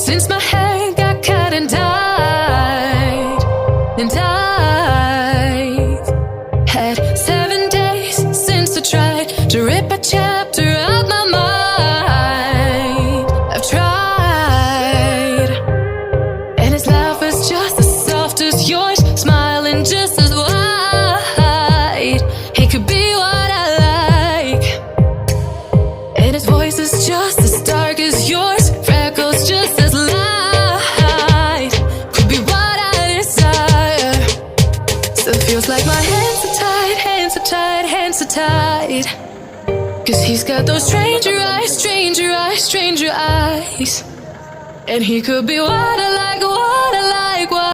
Since my hair got cut and dyed, I've had 7 days since I tried to rip a chapter out my mind. I've tried, and his laugh was just as soft as yours, smiling just as wide. He could be what I like, and his voice is just as dark as yours, freckles just as light. Could be what I desire. Still feels like my hands are tied, hands are tied, hands are tied. 'Cause he's got those stranger eyes, stranger eyes, stranger eyes. And he could be what I like, what I like, what